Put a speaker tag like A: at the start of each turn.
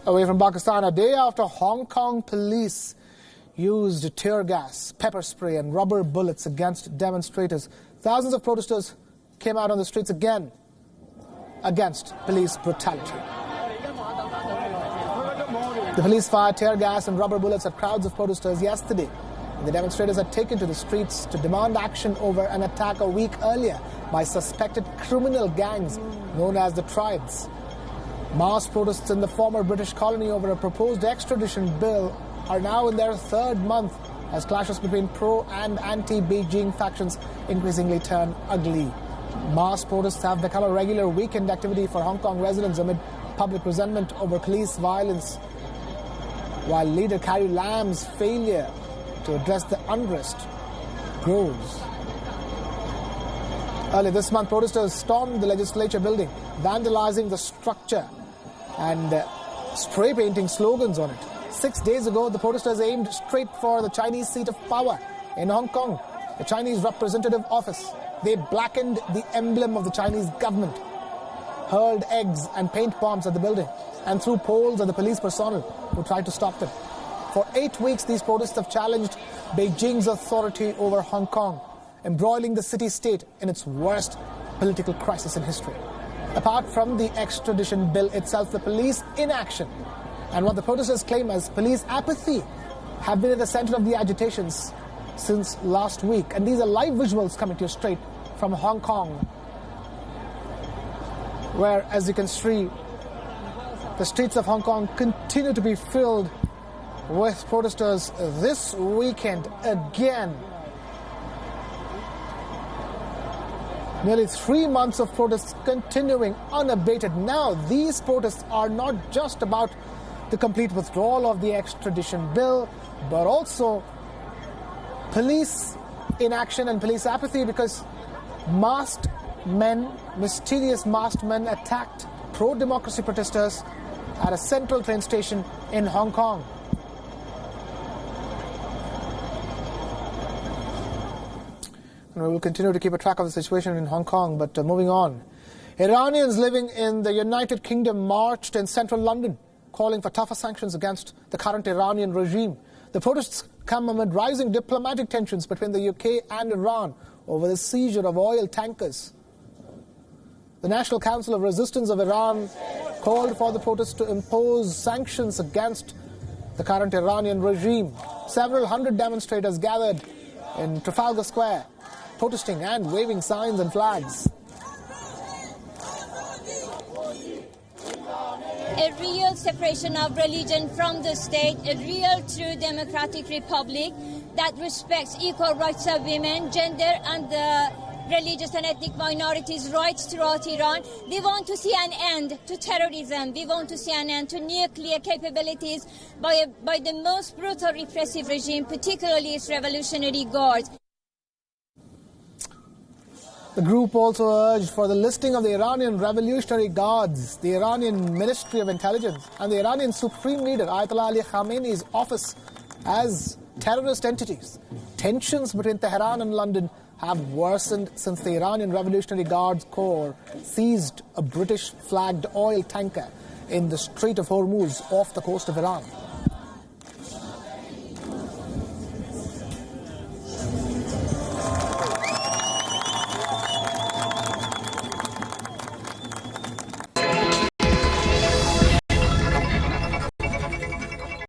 A: Away from Pakistan, a day after Hong Kong police used tear gas, pepper spray and rubber bullets against demonstrators, thousands of protesters came out on the streets again against police brutality. The police fired tear gas and rubber bullets at crowds of protesters yesterday. The demonstrators had taken to the streets to demand action over an attack a week earlier by suspected criminal gangs known as the Tribes. Mass protests in the former British colony over a proposed extradition bill are now in their third month as clashes between pro- and anti-Beijing factions increasingly turn ugly. Mass protests have become a regular weekend activity for Hong Kong residents amid public resentment over police violence, while leader Carrie Lam's failure to address the unrest grows. Early this month, protesters stormed the legislature building, vandalizing the structure and spray painting slogans on it. 6 days ago, the protesters aimed straight for the Chinese seat of power in Hong Kong, the Chinese representative office. They blackened the emblem of the Chinese government, hurled eggs and paint bombs at the building, and threw poles at the police personnel who tried to stop them. For 8 weeks, these protests have challenged Beijing's authority over Hong Kong, embroiling the city-state in its worst political crisis in history. Apart from the extradition bill itself, the police inaction and what the protesters claim as police apathy have been at the center of the agitations since last week. And these are live visuals coming to you straight from Hong Kong, where, as you can see, the streets of Hong Kong continue to be filled with protesters this weekend again. Nearly 3 months of protests continuing unabated. Now, these protests are not just about the complete withdrawal of the extradition bill, but also police inaction and police apathy, because masked men, mysterious masked men, attacked pro-democracy protesters at a central train station in Hong Kong. And we will continue to keep a track of the situation in Hong Kong, but moving on. Iranians living in the United Kingdom marched in central London, calling for tougher sanctions against the current Iranian regime. The protests come amid rising diplomatic tensions between the UK and Iran over the seizure of oil tankers. The National Council of Resistance of Iran called for the protests to impose sanctions against the current Iranian regime. Several hundred demonstrators gathered in Trafalgar Square, protesting and waving signs and flags.
B: A real separation of religion from the state, a real true democratic republic that respects equal rights of women, gender and the religious and ethnic minorities' rights throughout Iran. We want to see an end to terrorism. We want to see an end to nuclear capabilities by the most brutal repressive regime, particularly its Revolutionary Guard.
A: The group also urged for the listing of the Iranian Revolutionary Guards, the Iranian Ministry of Intelligence, and the Iranian Supreme Leader Ayatollah Ali Khamenei's office as terrorist entities. Tensions between Tehran and London have worsened since the Iranian Revolutionary Guards Corps seized a British-flagged oil tanker in the Strait of Hormuz off the coast of Iran.